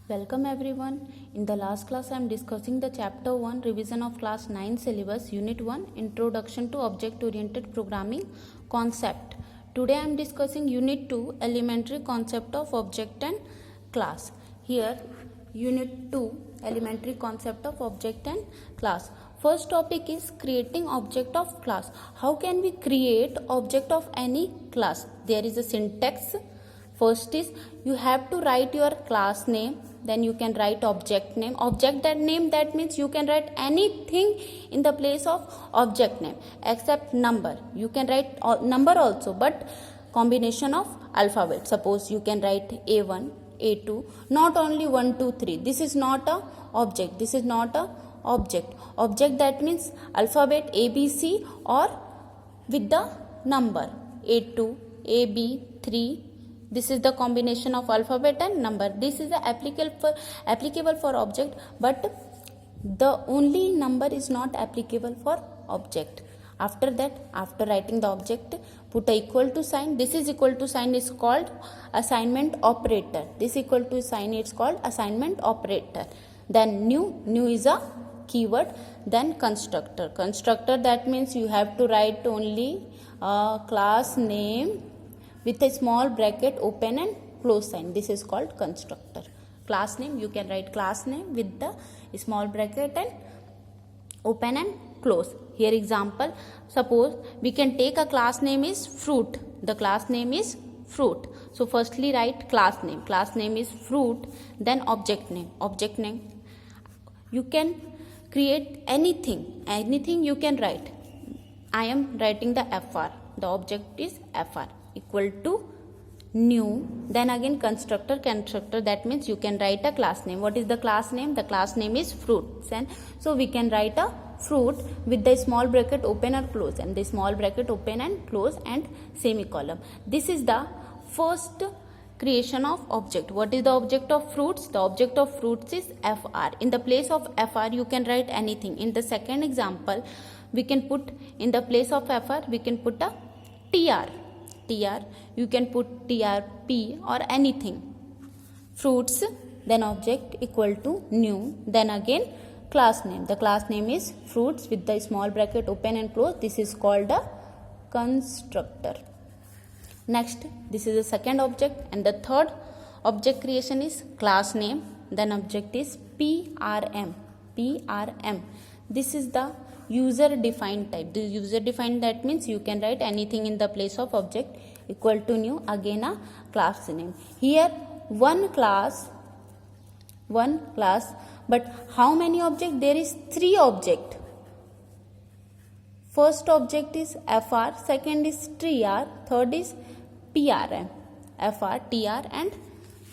Welcome everyone. In the last class I am discussing the chapter 1 revision of class 9 syllabus unit 1 introduction to object oriented programming concept. Today I am discussing unit 2 elementary concept of object and class. Here unit 2 elementary concept of object and class. First topic is creating object of class. How can we create object of any class? There is a syntax. First is you have to write your class name, then you can write object name. Object that name, that means you can write anything in the place of object name except number. You can write number also, but combination of alphabet. Suppose you can write A1, A2, not only 1, 2, 3. This is not a object. This is not a object. Object that means alphabet A, B, C or with the number A2, A, B, 3. This is the combination of alphabet and number. This is applicable for object, but the only number is not applicable for object. After that, after writing the object, put a equal to sign. This is equal to sign is called assignment operator. This equal to sign is called assignment operator. Then new is a keyword. Then constructor. Constructor, that means you have to write only class name with a small bracket open and close sign. This is called constructor. Class name, you can write class name with the small bracket and open and close. Here example, suppose we can take a class name is fruit. The class name is fruit. So firstly write class name. Class name is fruit. Then object name. Object name, you can create anything you can write. I am writing the fr. The object is fr equal to new. Then again constructor, that means you can write a class name. What is the class name? The class name is fruit. And so we can write a fruit with the small bracket open or close, and the small bracket open and close and semicolon. This is the first creation of object. What is the object of fruits? The object of fruits is fr. In the place of fr you can write anything. In the second example, we can put in the place of fr we can put a tr. You can put trp or anything. Fruits, then object equal to new, then again class name. The class name is fruits with the small bracket open and close. This is called a constructor. Next, this is the second object, and the third object creation is class name. Then object is prm. This is the user defined type. The user defined, that means you can write anything in the place of object equal to new, again a class name. Here one class, but how many object? There is 3 object. First object is fr, second is tr, third is prm. Fr, tr and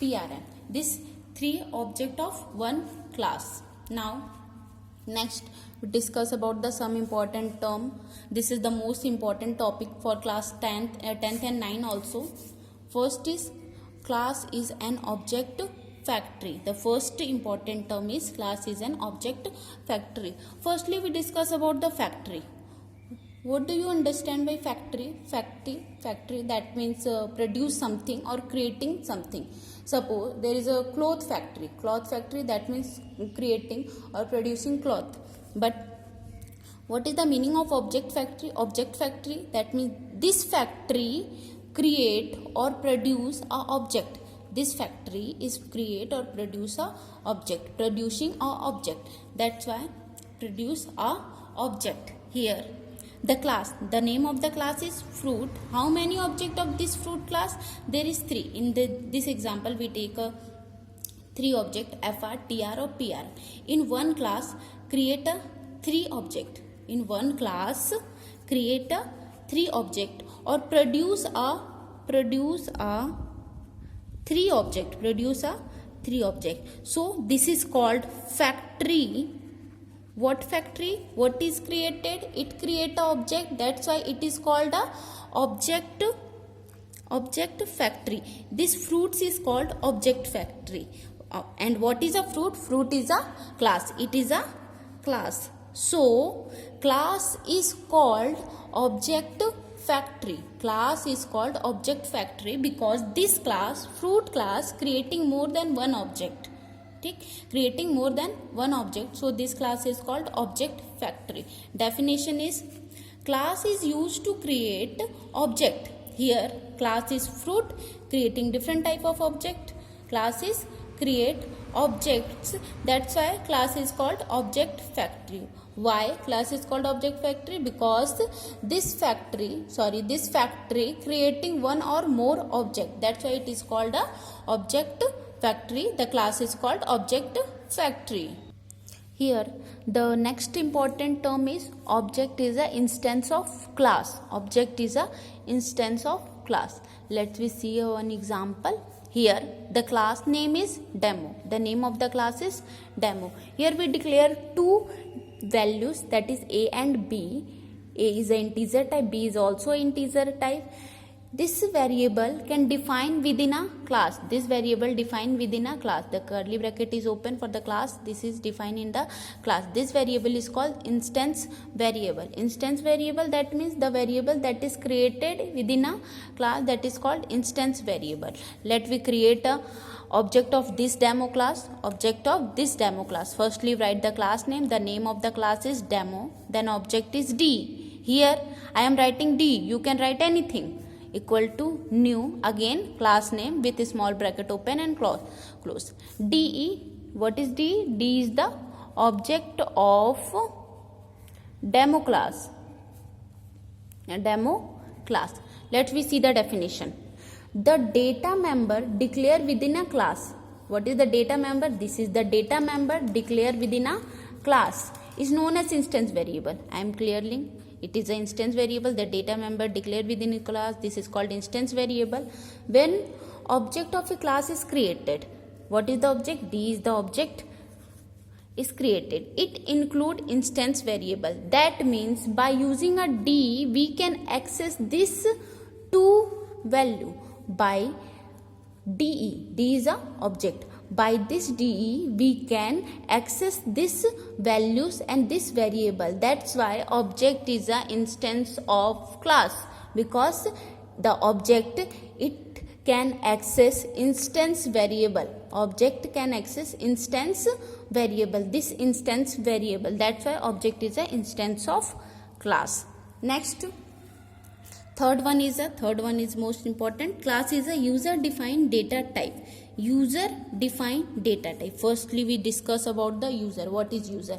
prm. This 3 object of one class. Now next we discuss about the some important term. This is the most important topic for class 10th and 9 also. First is class is an object factory. The first important term is class is an object factory. Firstly we discuss about the factory. What do you understand by factory? Factory, that means produce something or creating something. Suppose there is a cloth factory. Cloth factory, that means creating or producing cloth. But what is the meaning of object factory? Object factory, that means this factory create or produce a object. This factory is create or produce a object. Producing a object. That's why produce a object. Here the class, the name of the class is fruit. How many object of this fruit class? There is 3. In this example we take a 3 object fr, tr or pr. In one class create a 3 object. In one class create a 3 object or produce a 3 object. So this is called factory. What factory? What is created? It create a object. That's why it is called a object factory. This fruits is called object factory. And what is a fruit? Fruit is a class. It is a class. So class is called object factory. Class is called object factory because this class, fruit class, creating more than one object. ठीक, creating more than one object, so this class is called object factory. Definition is, class is used to create object. Here class is fruit, creating different type of object. Class is create objects, that's why class is called object factory. Why class is called object factory? Because this factory creating one or more object, that's why it is called a object factory. The class is called object factory. Here the next important term is object is a instance of class. Object is a instance of class. Let's we see one example. Here the class name is demo. The name of the class is demo. Here we declare two values, that is a and b. A is an integer type, b is also integer type. This variable can define within a class. This variable defined within a class. The curly bracket is open for the class. This is defined in the class. This variable is called instance variable. Instance variable, that means the variable that is created within a class, that is called instance variable. Let we create a object of this demo class. Object of this demo class. Firstly write the class name. The name of the class is demo. Then object is D. Here I am writing D. You can write anything. Equal to new, again class name with a small bracket open and close. DE, what is D? D is the object of demo class. A demo class. Let we see the definition. The data member declared within a class. What is the data member? This is the data member declared within a class is known as instance variable. I am clearly, it is an instance variable. The data member declared within a class, this is called instance variable. When object of a class is created, what is the object? D is the object is created. It include instance variable. That means by using a D we can access this two value by DE. D is a object. By this DE we can access this values and this variable. That's why object is a instance of class, because the object it can access instance variable. Object can access instance variable. This instance variable. That's why object is a instance of class. Next, third one is most important. Class is a user defined data type. User defined data type. Firstly we discuss about the user. What is user?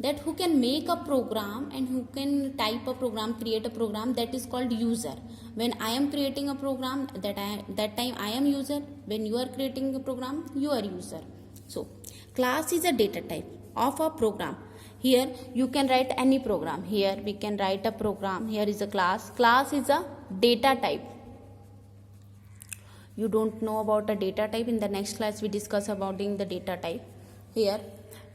That who can make a program and who can type a program, create a program, that is called user. When I am creating a program, that time I am user. When you are creating a program, you are user. So class is a data type of a program. Here you can write any program. Here we can write a program. Here is a class. Class is a data type. You don't know about a data type. In the next class we discuss about the data type. Here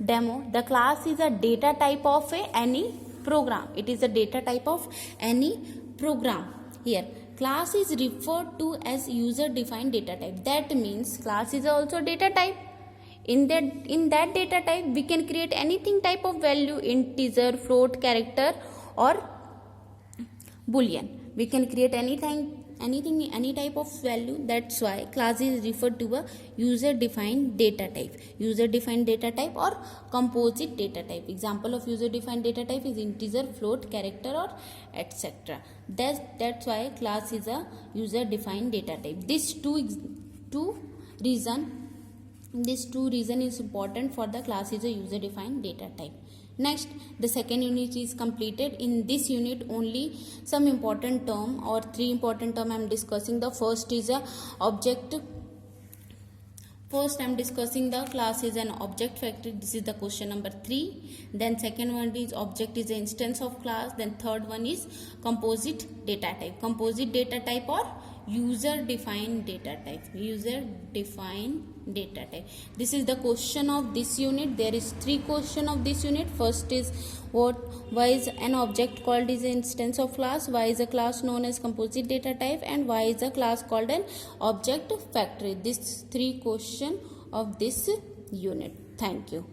demo, the class is a data type of any program. It is a data type of any program. Here class is referred to as user defined data type. That means class is also data type. In that data type we can create anything type of value, integer, float, character or boolean. We can create anything, any type of value. That's why class is referred to a user defined data type. User defined data type or composite data type. Example of user defined data type is integer, float, character or etc. That's why class is a user defined data type. These two reason is important for the class is a user defined data type. Next, the second unit is completed. In this unit only some important term or three important term I am discussing. The first is a object. First I am discussing the class is an object factory. This is the question number 3. Then second one is object is an instance of class. Then third one is composite data type. Composite data type or user defined data type. User defined data type. This is the question of this unit. There is 3 question of this unit. First is why is an object called is an instance of class, why is a class known as composite data type, and why is a class called an object factory. These 3 question of this unit. Thank you.